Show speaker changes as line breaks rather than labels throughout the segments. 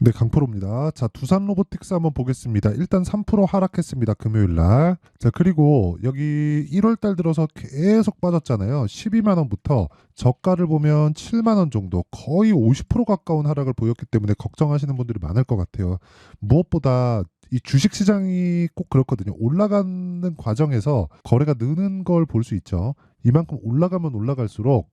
네, 강프로입니다. 자, 두산 로보틱스 한번 보겠습니다. 일단 3% 하락했습니다. 금요일 날. 자, 그리고 여기 1월 달 들어서 계속 빠졌잖아요. 12만 원부터 저가를 보면 7만 원 정도, 거의 50% 가까운 하락을 보였기 때문에 걱정하시는 분들이 많을 것 같아요. 무엇보다 이 주식 시장이 꼭 그렇거든요. 올라가는 과정에서 거래가 느는 걸 볼 수 있죠. 이만큼 올라가면 올라갈수록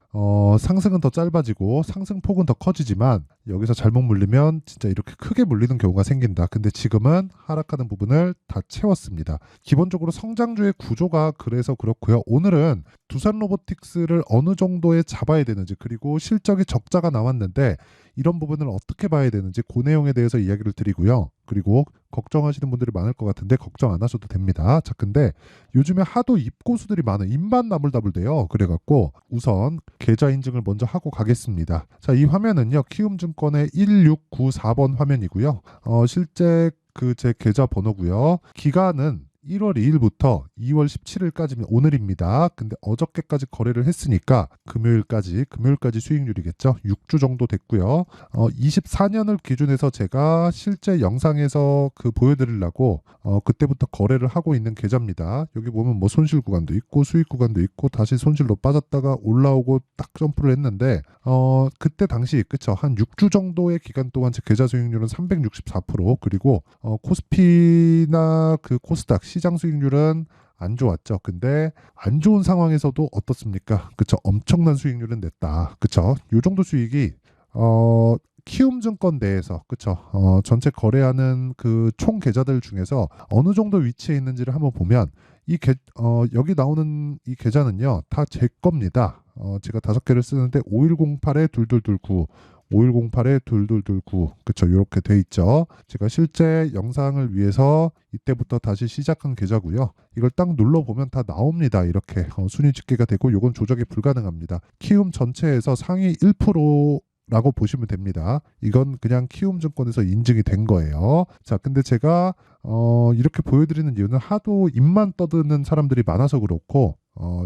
상승은 더 짧아지고 상승폭은 더 커지지만 여기서 잘못 물리면 진짜 이렇게 크게 물리는 경우가 생긴다. 근데 지금은 하락하는 부분을 다 채웠습니다. 기본적으로 성장주의 구조가 그래서 그렇고요. 오늘은 두산 로보틱스를 어느 정도에 잡아야 되는지, 그리고 실적이 적자가 나왔는데 이런 부분을 어떻게 봐야 되는지, 그 내용에 대해서 이야기를 드리고요. 그리고 걱정하시는 분들이 많을 것 같은데 걱정 안 하셔도 됩니다. 자, 근데 요즘에 하도 입고수들이 많은, 입만 나불나불대요. 그래갖고 우선 계좌 인증을 먼저 하고 가겠습니다. 자, 이 화면은요, 키움증권의 1694번 화면이고요. 실제 그 제 계좌 번호고요. 기간은 1월 2일부터 2월 17일까지면 오늘입니다. 근데 어저께까지 거래를 했으니까 금요일까지 수익률이겠죠. 6주 정도 됐고요. 24년을 기준해서 제가 실제 영상에서 그 보여드리려고 그때부터 거래를 하고 있는 계좌입니다. 여기 보면 뭐 손실 구간도 있고 수익 구간도 있고 다시 손실로 빠졌다가 올라오고 딱 점프를 했는데 그때 당시 그쵸, 한 6주 정도의 기간 동안 제 계좌 수익률은 364%, 그리고 코스피나 그 코스닥 시장 수익률은 안 좋았죠. 근데 안 좋은 상황에서도 어떻습니까? 그쵸, 엄청난 수익률은 냈다. 그쵸, 요 정도 수익이 키움증권 내에서 그쵸, 전체 거래하는 그 총 계좌들 중에서 어느 정도 위치에 있는지를 한번 보면 여기 나오는 이 계좌는요 다 제 겁니다. 제가 5개를 쓰는데 5108에 2229, 5108에 2229, 그쵸, 이렇게 돼 있죠. 제가 실제 영상을 위해서 이때부터 다시 시작한 계좌고요. 이걸 딱 눌러보면 다 나옵니다. 이렇게 순위 집계가 되고 요건 조작이 불가능합니다. 키움 전체에서 상위 1%라고 보시면 됩니다. 이건 그냥 키움증권에서 인증이 된 거예요. 자, 근데 제가 이렇게 보여드리는 이유는 하도 입만 떠드는 사람들이 많아서 그렇고,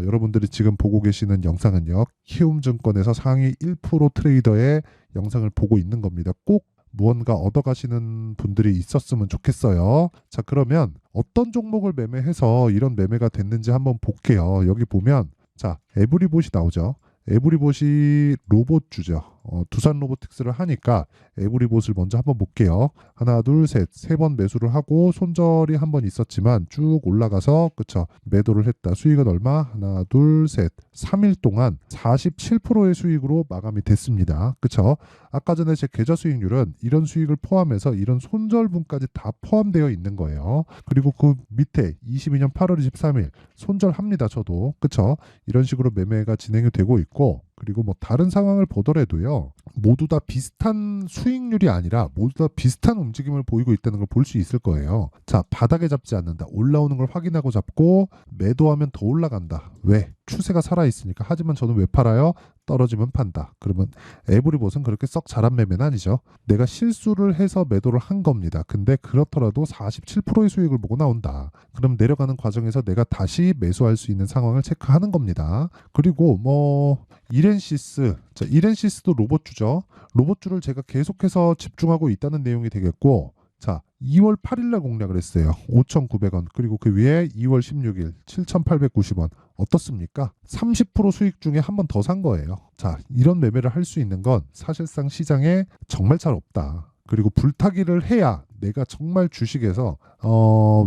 여러분들이 지금 보고 계시는 영상은요, 키움증권에서 상위 1% 트레이더의 영상을 보고 있는 겁니다. 꼭 무언가 얻어가시는 분들이 있었으면 좋겠어요. 자, 그러면 어떤 종목을 매매해서 이런 매매가 됐는지 한번 볼게요. 여기 보면, 자, 에브리봇이 나오죠. 에브리봇이 로봇주죠. 두산 로보틱스를 하니까 에브리봇을 먼저 한번 볼게요. 하나, 둘, 셋, 세 번 매수를 하고 손절이 한 번 있었지만 쭉 올라가서 그쵸, 매도를 했다. 수익은 얼마? 하나, 둘, 셋, 3일 동안 47%의 수익으로 마감이 됐습니다. 그쵸? 아까 전에 제 계좌 수익률은 이런 수익을 포함해서 이런 손절분까지 다 포함되어 있는 거예요. 그리고 그 밑에 22년 8월 23일 손절합니다. 저도. 그쵸? 이런 식으로 매매가 진행이 되고 있고, 그리고 뭐 다른 상황을 보더라도요, 모두 다 비슷한 수익률이 아니라 모두 다 비슷한 움직임을 보이고 있다는 걸 볼 수 있을 거예요. 자, 바닥에 잡지 않는다. 올라오는 걸 확인하고 잡고 매도하면 더 올라간다. 왜? 추세가 살아있으니까. 하지만 저는 왜 팔아요? 떨어지면 판다. 그러면 에브리봇은 그렇게 썩 잘한 매매는 아니죠. 내가 실수를 해서 매도를 한 겁니다. 근데 그렇더라도 47%의 수익을 보고 나온다. 그럼 내려가는 과정에서 내가 다시 매수할 수 있는 상황을 체크하는 겁니다. 그리고 뭐 이렌시스, 자, 이렌시스도 로봇주죠. 로봇주를 제가 계속해서 집중하고 있다는 내용이 되겠고, 자, 2월 8일 날 공략을 했어요. 5,900원. 그리고 그 위에 2월 16일 7,890원. 어떻습니까? 30% 수익 중에 한 번 더 산 거예요. 자, 이런 매매를 할 수 있는 건 사실상 시장에 정말 잘 없다. 그리고 불타기를 해야 내가 정말 주식에서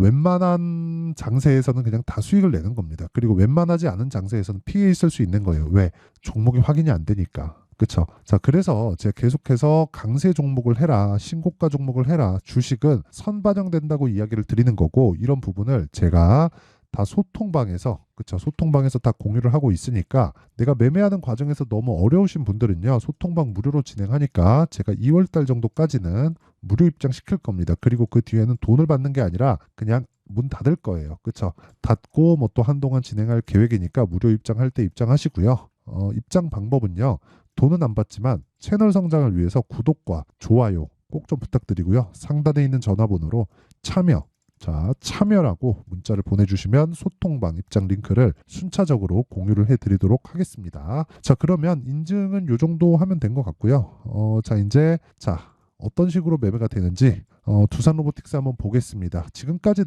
웬만한 장세에서는 그냥 다 수익을 내는 겁니다. 그리고 웬만하지 않은 장세에서는 피해 있을 수 있는 거예요. 왜? 종목이 확인이 안 되니까. 그쵸? 자, 그래서 제가 계속해서 강세 종목을 해라, 신고가 종목을 해라, 주식은 선반영된다고 이야기를 드리는 거고, 이런 부분을 제가 다 소통방에서, 그쵸, 소통방에서 다 공유를 하고 있으니까, 내가 매매하는 과정에서 너무 어려우신 분들은요, 소통방 무료로 진행하니까 제가 2월 달 정도까지는 무료 입장 시킬 겁니다. 그리고 그 뒤에는 돈을 받는 게 아니라 그냥 문 닫을 거예요. 그쵸? 닫고 뭐 또 한동안 진행할 계획이니까 무료 입장할 때 입장하시고요. 입장 방법은요, 돈은 안 받지만 채널 성장을 위해서 구독과 좋아요 꼭 좀 부탁드리고요. 상단에 있는 전화번호로 참여, 자, 참여라고 문자를 보내주시면 소통방 입장 링크를 순차적으로 공유를 해드리도록 하겠습니다. 자, 그러면 인증은 요 정도 하면 된 것 같고요. 자, 이제 자, 어떤 식으로 매매가 되는지 두산 로보틱스 한번 보겠습니다. 지금까지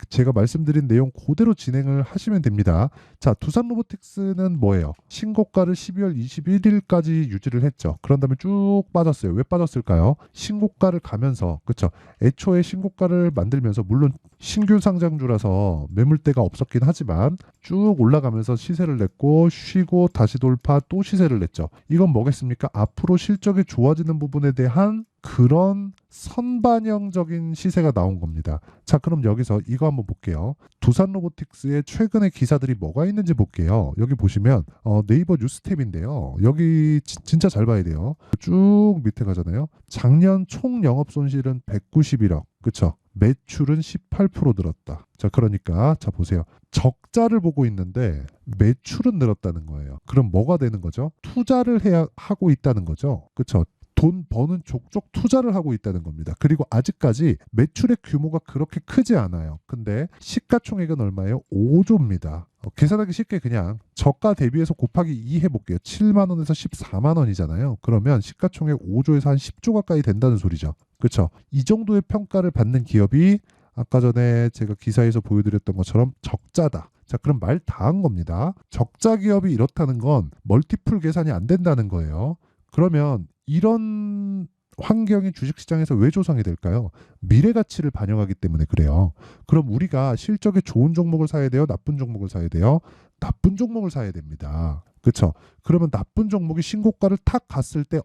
제가 말씀드린 내용 그대로 진행을 하시면 됩니다. 자, 두산 로보틱스는 뭐예요? 신고가를 12월 21일까지 유지를 했죠. 그런 다음에 쭉 빠졌어요. 왜 빠졌을까요? 신고가를 가면서, 그쵸? 애초에 신고가를 만들면서, 물론 신규 상장주라서 매물대가 없었긴 하지만 쭉 올라가면서 시세를 냈고, 쉬고 다시 돌파, 또 시세를 냈죠. 이건 뭐겠습니까? 앞으로 실적이 좋아지는 부분에 대한 그런 선반영적인 시세가 나온 겁니다. 자, 그럼 여기서 이거 한번 볼게요. 두산 로보틱스의 최근의 기사들이 뭐가 있는지 볼게요. 여기 보시면 네이버 뉴스탭인데요. 여기 진짜 잘 봐야 돼요. 쭉 밑에 가잖아요. 작년 총 영업 손실은 191억. 그쵸? 매출은 18% 늘었다. 자, 그러니까 자 보세요. 적자를 보고 있는데 매출은 늘었다는 거예요. 그럼 뭐가 되는 거죠? 투자를 해야 하고 있다는 거죠. 그쵸? 돈 버는 족족 투자를 하고 있다는 겁니다. 그리고 아직까지 매출의 규모가 그렇게 크지 않아요. 근데 시가총액은 얼마예요? 5조입니다. 계산하기 쉽게 그냥 저가 대비해서 곱하기 2 해볼게요. 7만 원에서 14만 원이잖아요. 그러면 시가총액 5조에서 한 10조 가까이 된다는 소리죠. 그렇죠? 이 정도의 평가를 받는 기업이 아까 전에 제가 기사에서 보여드렸던 것처럼 적자다. 자, 그럼 말 다 한 겁니다. 적자 기업이 이렇다는 건 멀티플 계산이 안 된다는 거예요. 그러면 이런 환경이 주식시장에서 왜 조성이 될까요? 미래 가치를 반영하기 때문에 그래요. 그럼 우리가 실적에 좋은 종목을 사야 돼요? 나쁜 종목을 사야 돼요? 나쁜 종목을 사야 됩니다. 그렇죠? 그러면 나쁜 종목이 신고가를 탁 갔을 때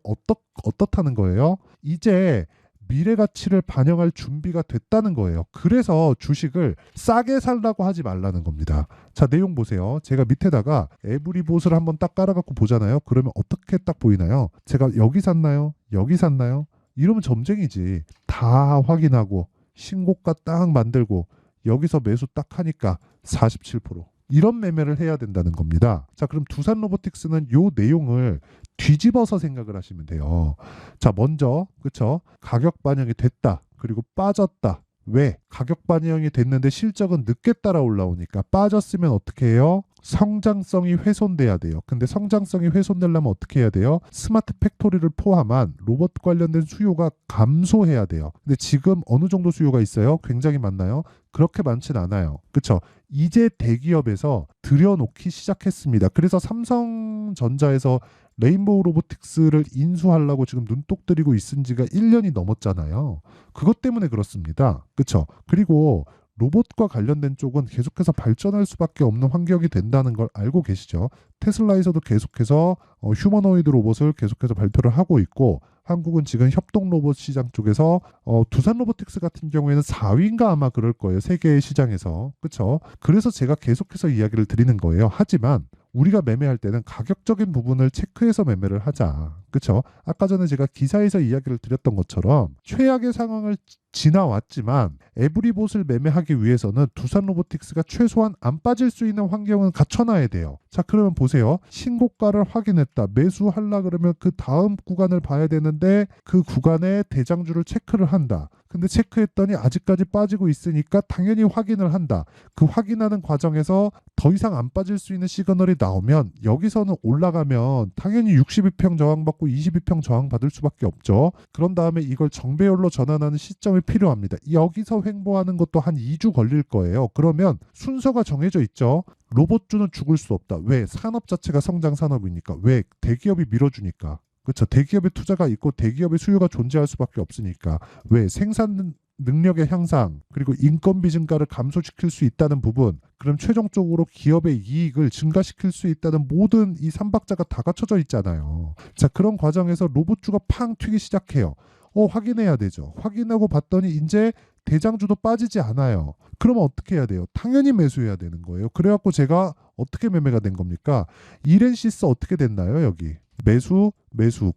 어떻다는 거예요? 이제 미래 가치를 반영할 준비가 됐다는 거예요. 그래서 주식을 싸게 살라고 하지 말라는 겁니다. 자, 내용 보세요. 제가 밑에다가 에브리봇을 한번 딱 깔아갖고 보잖아요. 그러면 어떻게 딱 보이나요? 제가 여기 샀나요? 여기 샀나요? 이러면 점쟁이지. 다 확인하고 신고가 딱 만들고 여기서 매수 딱 하니까 47%. 이런 매매를 해야 된다는 겁니다. 자, 그럼 두산 로보틱스는 요 내용을 뒤집어서 생각을 하시면 돼요. 자, 먼저 그쵸? 가격 반영이 됐다. 그리고 빠졌다. 왜? 가격 반영이 됐는데 실적은 늦게 따라 올라오니까 빠졌으면 어떻게 해요? 성장성이 훼손돼야 돼요. 근데 성장성이 훼손되려면 어떻게 해야 돼요? 스마트 팩토리를 포함한 로봇 관련된 수요가 감소해야 돼요. 근데 지금 어느 정도 수요가 있어요? 굉장히 많나요? 그렇게 많진 않아요. 그렇죠? 이제 대기업에서 들여놓기 시작했습니다. 그래서 삼성전자에서 레인보우 로보틱스를 인수하려고 지금 눈독 들이고 있은 지가 1년이 넘었잖아요. 그것 때문에 그렇습니다. 그렇죠? 그리고 로봇과 관련된 쪽은 계속해서 발전할 수밖에 없는 환경이 된다는 걸 알고 계시죠? 테슬라에서도 계속해서 휴머노이드 로봇을 계속해서 발표를 하고 있고 한국은 지금 협동 로봇 시장 쪽에서 두산 로보틱스 같은 경우에는 4위인가 아마 그럴 거예요. 세계 시장에서. 그렇죠? 그래서 제가 계속해서 이야기를 드리는 거예요. 하지만 우리가 매매할 때는 가격적인 부분을 체크해서 매매를 하자. 그렇죠? 아까 전에 제가 기사에서 이야기를 드렸던 것처럼 최악의 상황을 지나왔지만 에브리봇을 매매하기 위해서는 두산 로보틱스가 최소한 안 빠질 수 있는 환경은 갖춰놔야 돼요. 자, 그러면 보세요. 신고가를 확인했다. 매수하려 그러면 그 다음 구간을 봐야 되는데 그 구간에 대장주를 체크를 한다. 근데 체크했더니 아직까지 빠지고 있으니까 당연히 확인을 한다. 그 확인하는 과정에서 더 이상 안 빠질 수 있는 시그널이 나오면 여기서는 올라가면 당연히 62평 저항받고 22평 저항받을 수밖에 없죠. 그런 다음에 이걸 정배열로 전환하는 시점이 필요합니다. 여기서 횡보하는 것도 한 2주 걸릴 거예요. 그러면 순서가 정해져 있죠. 로봇주는 죽을 수 없다. 왜? 산업 자체가 성장 산업이니까. 왜? 대기업이 밀어주니까. 그렇죠. 대기업의 투자가 있고 대기업의 수요가 존재할 수밖에 없으니까. 왜? 생산 능력의 향상 그리고 인건비 증가를 감소시킬 수 있다는 부분, 그럼 최종적으로 기업의 이익을 증가시킬 수 있다는 모든 이 삼박자가 다 갖춰져 있잖아요. 자, 그런 과정에서 로봇주가 팡 튀기 시작해요. 확인해야 되죠. 확인하고 봤더니 이제 대장주도 빠지지 않아요. 그러면 어떻게 해야 돼요? 당연히 매수해야 되는 거예요. 그래갖고 제가 어떻게 매매가 된 겁니까? 이렌시스 어떻게 됐나요? 여기 매수.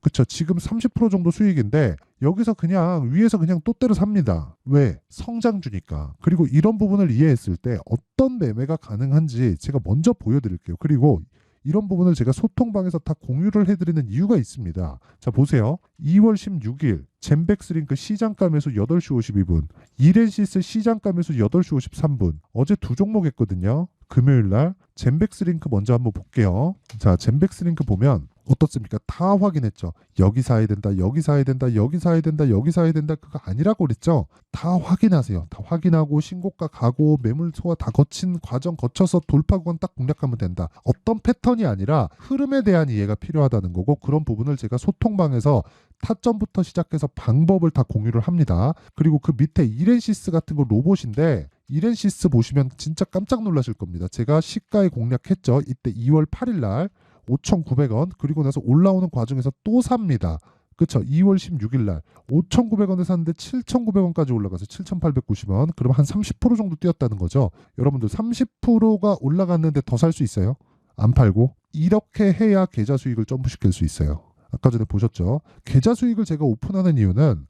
그쵸? 지금 30% 정도 수익인데 여기서 그냥 위에서 그냥 또 때려 삽니다. 왜? 성장주니까. 그리고 이런 부분을 이해했을 때 어떤 매매가 가능한지 제가 먼저 보여드릴게요. 그리고 이런 부분을 제가 소통방에서 다 공유를 해드리는 이유가 있습니다. 자, 보세요. 2월 16일 젠백스링크 시장가 매수 8시 52분, 이렌시스 시장가 매수 8시 53분. 어제 두 종목 했거든요. 금요일날 젠백스링크 먼저 한번 볼게요. 자, 젠백스링크 보면 어떻습니까? 다 확인했죠. 여기 사야 된다, 여기 사야 된다, 여기 사야 된다, 여기 사야 된다. 그거 아니라고 그랬죠. 다 확인하세요. 다 확인하고 신고가 가고 매물 소화 다 거친 과정 거쳐서 돌파 구간 딱 공략하면 된다. 어떤 패턴이 아니라 흐름에 대한 이해가 필요하다는 거고, 그런 부분을 제가 소통방에서 타점부터 시작해서 방법을 다 공유를 합니다. 그리고 그 밑에 이렌시스 같은 거 로봇인데, 이렌시스 보시면 진짜 깜짝 놀라실 겁니다. 제가 시가에 공략했죠. 이때 2월 8일 날 5,900원, 그리고 나서 올라오는 과정에서 또 삽니다. 그쵸? 2월 16일 날 5,900원에 샀는데 7,900원까지 올라가서 7,890원. 그럼 한 30% 정도 뛰었다는 거죠. 여러분들 30%가 올라갔는데 더 살 수 있어요? 안 팔고? 이렇게 해야 계좌 수익을 점프시킬 수 있어요. 아까 전에 보셨죠? 계좌 수익을 제가 오픈하는 이유는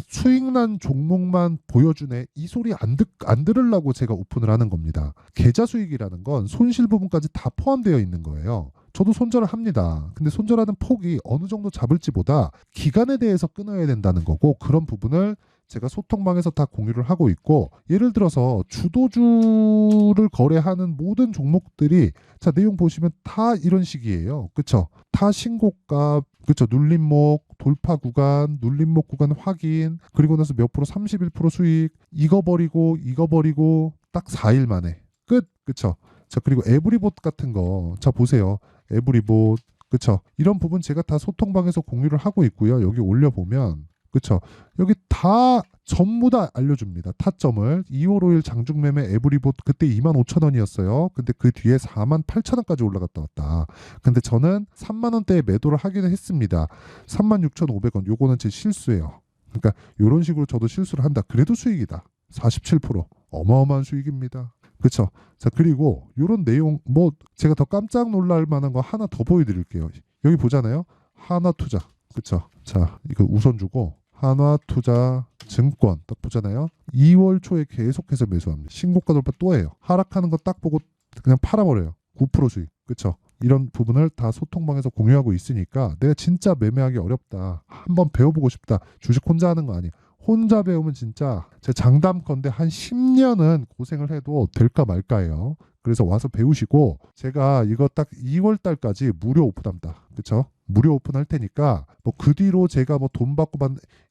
수익난 종목만 보여주네, 이 소리 안 들으려고 제가 오픈을 하는 겁니다. 계좌 수익이라는 건 손실 부분까지 다 포함되어 있는 거예요. 저도 손절을 합니다. 근데 손절하는 폭이 어느 정도 잡을지보다 기간에 대해서 끊어야 된다는 거고, 그런 부분을 제가 소통방에서 다 공유를 하고 있고, 예를 들어서 주도주를 거래하는 모든 종목들이, 자, 내용 보시면 다 이런 식이에요. 그쵸? 다 신고가, 그쵸? 눌림목, 돌파 구간, 눌림목 구간 확인, 그리고 나서 몇 프로, 31% 수익, 이거 버리고 딱 4일 만에 끝. 그쵸? 자, 그리고 에브리봇 같은 거, 자, 보세요. 에브리봇, 그쵸? 이런 부분 제가 다 소통방에서 공유를 하고 있고요. 여기 올려보면, 그쵸? 여기 다 전부 다 알려줍니다. 타점을. 2월 5일 장중매매 에브리봇 그때 25,000원이었어요. 근데 그 뒤에 48,000원까지 올라갔다 왔다. 근데 저는 3만원대에 매도를 하기는 했습니다. 36,500원. 요거는 제 실수예요. 그러니까 이런 식으로 저도 실수를 한다. 그래도 수익이다. 47%. 어마어마한 수익입니다. 그쵸? 자, 그리고 이런 내용, 뭐 제가 더 깜짝 놀랄 만한 거 하나 더 보여드릴게요. 여기 보잖아요. 하나투자. 그쵸? 자, 이거 우선 주고 한화투자 증권 딱 보잖아요. 2월 초에 계속해서 매수합니다. 신고가 돌파 또 해요. 하락하는 거 딱 보고 그냥 팔아버려요. 9% 수익. 그쵸? 이런 부분을 다 소통방에서 공유하고 있으니까, 내가 진짜 매매하기 어렵다, 한번 배워보고 싶다, 주식 혼자 하는 거 아니에요. 혼자 배우면 진짜 제 장담컨대 한 10년은 고생을 해도 될까 말까예요. 그래서 와서 배우시고, 제가 이거 딱 2월 달까지 무료 오픈합니다. 그쵸? 무료 오픈할 테니까 뭐 그 뒤로 제가 뭐 돈 받고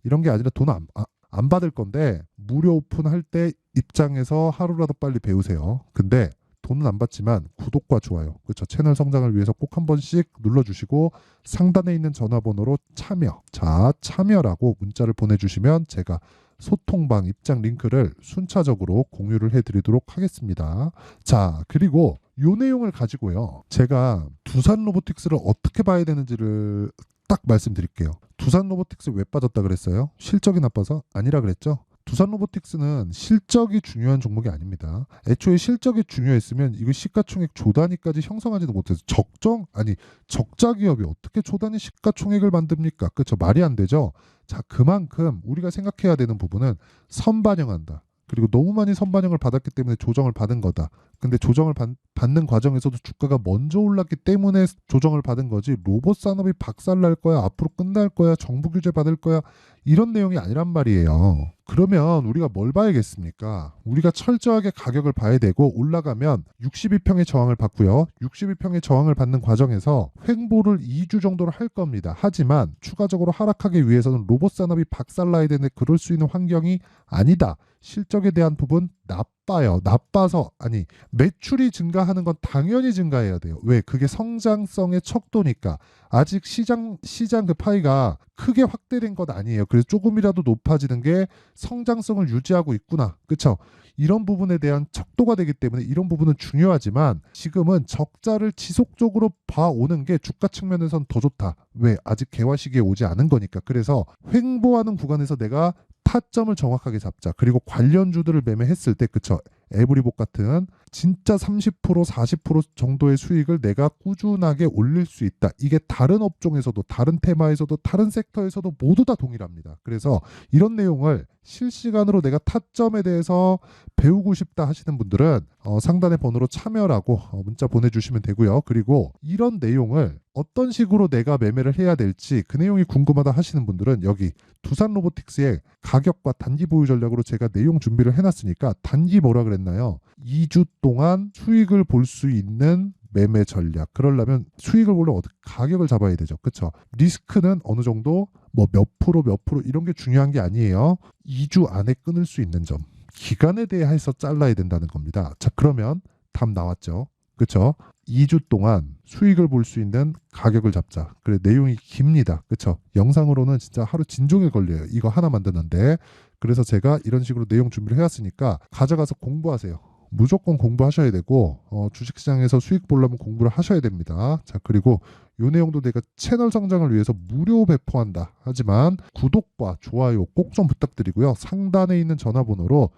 이런 게 아니라 돈 안 받을 건데, 무료 오픈할 때 입장에서 하루라도 빨리 배우세요. 근데 돈은 안 받지만 구독과 좋아요, 그렇죠? 채널 성장을 위해서 꼭 한 번씩 눌러주시고, 상단에 있는 전화번호로 참여라고 문자를 보내주시면 제가 소통방 입장 링크를 순차적으로 공유를 해드리도록 하겠습니다. 자, 그리고 이 내용을 가지고요, 제가 두산 로보틱스를 어떻게 봐야 되는지를 딱 말씀드릴게요. 두산 로보틱스 왜 빠졌다 그랬어요? 실적이 나빠서? 아니라 그랬죠? 두산 로보틱스는 실적이 중요한 종목이 아닙니다. 애초에 실적이 중요했으면 이거 시가총액 조 단위까지 형성하지도 못해서, 적자 기업이 어떻게 조 단위 시가총액을 만듭니까? 그렇죠? 말이 안 되죠. 자, 그만큼 우리가 생각해야 되는 부분은 선반영한다. 그리고 너무 많이 선반영을 받았기 때문에 조정을 받은 거다. 근데 조정을 받는 과정에서도 주가가 먼저 올랐기 때문에 조정을 받은 거지, 로봇 산업이 박살날 거야, 앞으로 끝날 거야, 정부 규제 받을 거야, 이런 내용이 아니란 말이에요. 그러면 우리가 뭘 봐야겠습니까? 우리가 철저하게 가격을 봐야 되고, 올라가면 62평의 저항을 받고요. 62평의 저항을 받는 과정에서 횡보를 2주 정도를 할 겁니다. 하지만 추가적으로 하락하기 위해서는 로봇 산업이 박살나야 되는데 그럴 수 있는 환경이 아니다. 실적에 대한 부분 나빠요. 나빠서, 매출이 증가하는 건 당연히 증가해야 돼요. 왜? 그게 성장성의 척도니까. 아직 시장 그 파이가 크게 확대된 건 아니에요. 그래서 조금이라도 높아지는 게 성장성을 유지하고 있구나. 그쵸? 이런 부분에 대한 척도가 되기 때문에 이런 부분은 중요하지만, 지금은 적자를 지속적으로 봐오는 게 주가 측면에선 더 좋다. 왜? 아직 개화 시기에 오지 않은 거니까. 그래서 횡보하는 구간에서 내가 타점을 정확하게 잡자. 그리고 관련주들을 매매했을 때, 그쵸? 에브리봇 같은 진짜 30% 40% 정도의 수익을 내가 꾸준하게 올릴 수 있다. 이게 다른 업종에서도, 다른 테마에서도, 다른 섹터에서도 모두 다 동일합니다. 그래서 이런 내용을 실시간으로 내가 타점에 대해서 배우고 싶다 하시는 분들은 상단의 번호로 참여라고 문자 보내주시면 되고요. 그리고 이런 내용을 어떤 식으로 내가 매매를 해야 될지, 그 내용이 궁금하다 하시는 분들은 여기 두산 로보틱스의 가격과 단기 보유 전략으로 제가 내용 준비를 해놨으니까, 단기 뭐라 그랬나요? 2주 동안 수익을 볼 수 있는 매매 전략. 그러려면 수익을 보려면 어떻게 가격을 잡아야 되죠. 그렇죠? 리스크는 어느 정도 뭐 몇 프로 몇 프로 이런 게 중요한 게 아니에요. 2주 안에 끊을 수 있는 점. 기간에 대해서 잘라야 된다는 겁니다. 자, 그러면 답 나왔죠. 그렇죠? 2주 동안 수익을 볼 수 있는 가격을 잡자. 그래, 내용이 깁니다. 그렇죠? 영상으로는 진짜 하루 진종일 걸려요. 이거 하나 만드는데. 그래서 제가 이런 식으로 내용 준비를 해왔으니까 가져가서 공부하세요. 무조건 공부하셔야 되고 주식시장에서 수익 보려면 공부를 하셔야 됩니다. 자, 그리고 이 내용도 내가 채널 성장을 위해서 무료 배포한다. 하지만 구독과 좋아요 꼭 좀 부탁드리고요. 상단에 있는 전화번호로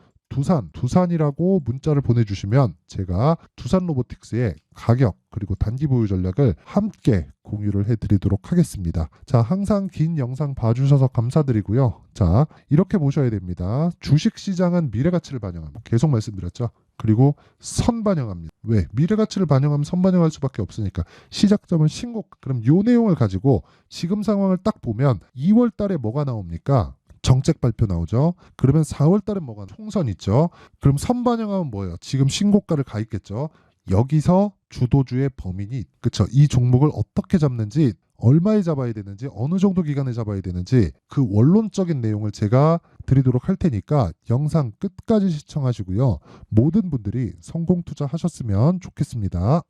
두산이라고 문자를 보내주시면 제가 두산 로보틱스의 가격 그리고 단기 보유 전략을 함께 공유를 해드리도록 하겠습니다. 자, 항상 긴 영상 봐주셔서 감사드리고요. 자, 이렇게 보셔야 됩니다. 주식시장은 미래가치를 반영합니다. 계속 말씀드렸죠. 그리고 선반영합니다. 왜? 미래가치를 반영하면 선반영할 수밖에 없으니까. 시작점은 신고가. 그럼 이 내용을 가지고 지금 상황을 딱 보면 2월 달에 뭐가 나옵니까? 정책 발표 나오죠. 그러면 4월 달에 뭐가 총선 있죠. 그럼 선반영하면 뭐예요? 지금 신고가를 가 있겠죠. 여기서 주도주의 범인이 그쵸? 이 종목을 어떻게 잡는지, 얼마에 잡아야 되는지, 어느 정도 기간에 잡아야 되는지 그 원론적인 내용을 제가 드리도록 할 테니까 영상 끝까지 시청하시고요. 모든 분들이 성공 투자하셨으면 좋겠습니다.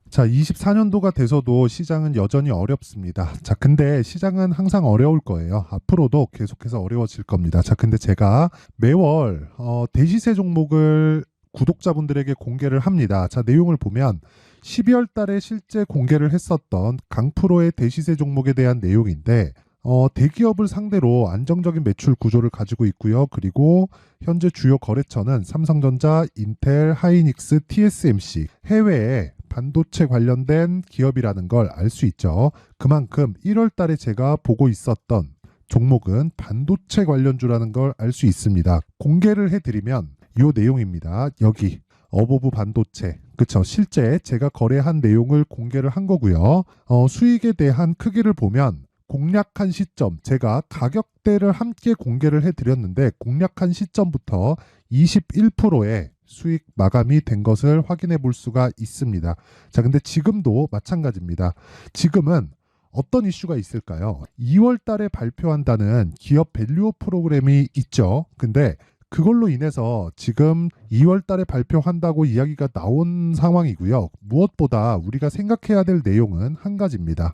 자, 24년도가 돼서도 시장은 여전히 어렵습니다. 자, 근데 시장은 항상 어려울 거예요. 앞으로도 계속해서 어려워질 겁니다. 자, 근데 제가 매월 대시세 종목을 구독자분들에게 공개를 합니다. 자, 내용을 보면 12월 달에 실제 공개를 했었던 강프로의 대시세 종목에 대한 내용인데 대기업을 상대로 안정적인 매출 구조를 가지고 있고요. 그리고 현재 주요 거래처는 삼성전자, 인텔, 하이닉스, TSMC, 해외에 반도체 관련된 기업이라는 걸 알 수 있죠. 그만큼 1월 달에 제가 보고 있었던 종목은 반도체 관련주라는 걸 알 수 있습니다. 공개를 해드리면 이 내용입니다. 여기 어보브 반도체. 그쵸? 실제 제가 거래한 내용을 공개를 한 거고요. 수익에 대한 크기를 보면 공략한 시점, 제가 가격대를 함께 공개를 해드렸는데 공략한 시점부터 21%의 수익 마감이 된 것을 확인해 볼 수가 있습니다. 자, 근데 지금도 마찬가지입니다. 지금은 어떤 이슈가 있을까요? 2월 달에 발표한다는 기업 밸류업 프로그램이 있죠. 근데 그걸로 인해서 지금 2월 달에 발표한다고 이야기가 나온 상황이고요. 무엇보다 우리가 생각해야 될 내용은 한 가지입니다.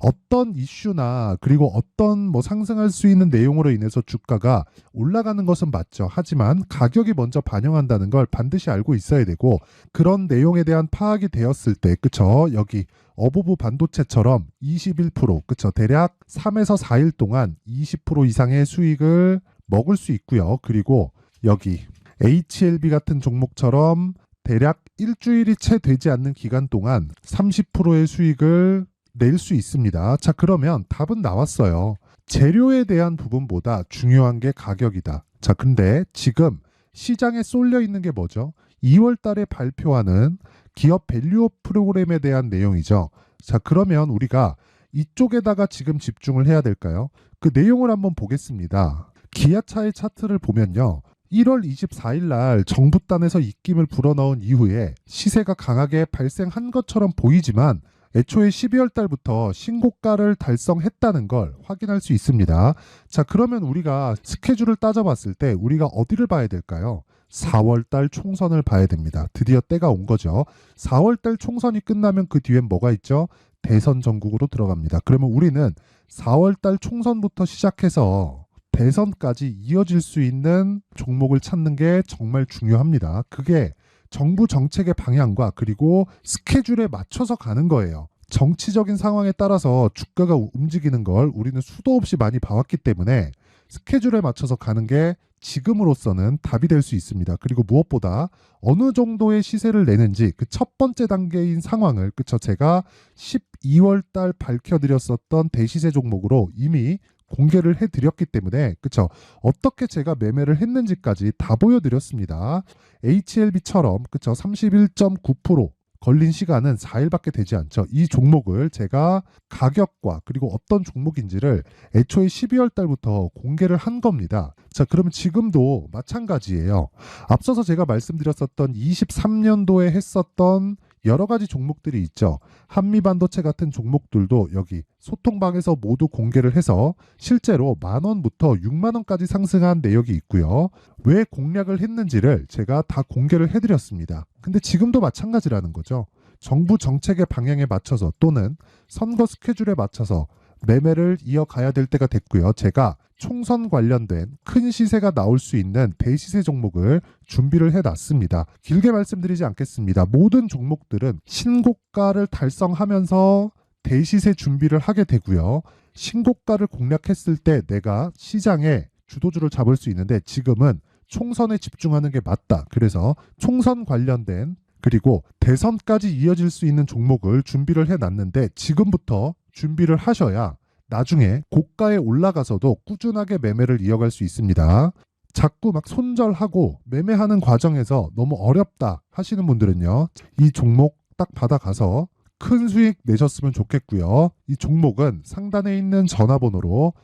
어떤 이슈나 그리고 어떤 뭐 상승할 수 있는 내용으로 인해서 주가가 올라가는 것은 맞죠. 하지만 가격이 먼저 반영한다는 걸 반드시 알고 있어야 되고, 그런 내용에 대한 파악이 되었을 때, 그쵸? 여기 어보브 반도체처럼 21%, 그쵸? 대략 3에서 4일 동안 20% 이상의 수익을 먹을 수 있고요. 그리고 여기 HLB 같은 종목처럼 대략 일주일이 채 되지 않는 기간 동안 30%의 수익을 낼 수 있습니다. 자, 그러면 답은 나왔어요. 재료에 대한 부분보다 중요한 게 가격이다. 자, 근데 지금 시장에 쏠려 있는 게 뭐죠? 2월 달에 발표하는 기업 밸류업 프로그램에 대한 내용이죠. 자, 그러면 우리가 이쪽에다가 지금 집중을 해야 될까요? 그 내용을 한번 보겠습니다. 기아차의 차트를 보면요. 1월 24일 날 정부단에서 입김을 불어넣은 이후에 시세가 강하게 발생한 것처럼 보이지만 애초에 12월 달부터 신고가를 달성했다는 걸 확인할 수 있습니다. 자, 그러면 우리가 스케줄을 따져봤을 때 우리가 어디를 봐야 될까요? 4월 달 총선을 봐야 됩니다. 드디어 때가 온 거죠. 4월 달 총선이 끝나면 그 뒤엔 뭐가 있죠? 대선 전국으로 들어갑니다. 그러면 우리는 4월 달 총선부터 시작해서 대선까지 이어질 수 있는 종목을 찾는 게 정말 중요합니다. 그게 정부 정책의 방향과 그리고 스케줄에 맞춰서 가는 거예요. 정치적인 상황에 따라서 주가가 움직이는 걸 우리는 수도 없이 많이 봐왔기 때문에 스케줄에 맞춰서 가는 게 지금으로서는 답이 될 수 있습니다. 그리고 무엇보다 어느 정도의 시세를 내는지 그 첫 번째 단계인 상황을, 그쵸? 제가 12월 달 밝혀드렸었던 대시세 종목으로 이미 공개를 해드렸기 때문에, 그쵸? 어떻게 제가 매매를 했는지까지 다 보여드렸습니다. HLB처럼, 그쵸? 31.9% 걸린 시간은 4일밖에 되지 않죠. 이 종목을 제가 가격과 그리고 어떤 종목인지를 애초에 12월 달부터 공개를 한 겁니다. 자, 그러면 지금도 마찬가지예요. 앞서서 제가 말씀드렸었던 23년도에 했었던 여러 가지 종목들이 있죠. 한미반도체 같은 종목들도 여기 소통방에서 모두 공개를 해서 실제로 10,000원부터 60,000원까지 상승한 내역이 있고요. 왜 공략을 했는지를 제가 다 공개를 해드렸습니다. 근데 지금도 마찬가지라는 거죠. 정부 정책의 방향에 맞춰서 또는 선거 스케줄에 맞춰서 매매를 이어가야 될 때가 됐고요. 제가 총선 관련된 큰 시세가 나올 수 있는 대시세 종목을 준비를 해놨습니다. 길게 말씀드리지 않겠습니다. 모든 종목들은 신고가를 달성하면서 대시세 준비를 하게 되고요. 신고가를 공략했을 때 내가 시장에 주도주를 잡을 수 있는데 지금은 총선에 집중하는 게 맞다. 그래서 총선 관련된 그리고 대선까지 이어질 수 있는 종목을 준비를 해놨는데 지금부터 준비를 하셔야 나중에 고가에 올라가서도 꾸준하게 매매를 이어갈 수 있습니다. 자꾸 막 손절하고 매매하는 과정에서 너무 어렵다 하시는 분들은요. 이 종목 딱 받아가서 큰 수익 내셨으면 좋겠고요. 이 종목은 상단에 있는 전화번호로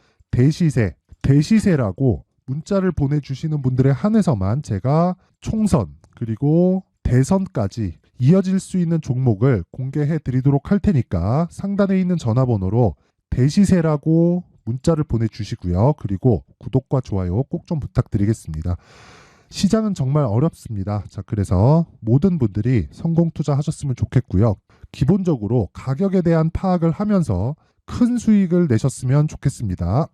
대시세라고 문자를 보내주시는 분들에 한해서만 제가 총선 그리고 대선까지 이어질 수 있는 종목을 공개해 드리도록 할 테니까 상단에 있는 전화번호로 대시세라고 문자를 보내주시고요. 그리고 구독과 좋아요 꼭 좀 부탁드리겠습니다. 시장은 정말 어렵습니다. 자, 그래서 모든 분들이 성공 투자하셨으면 좋겠고요. 기본적으로 가격에 대한 파악을 하면서 큰 수익을 내셨으면 좋겠습니다.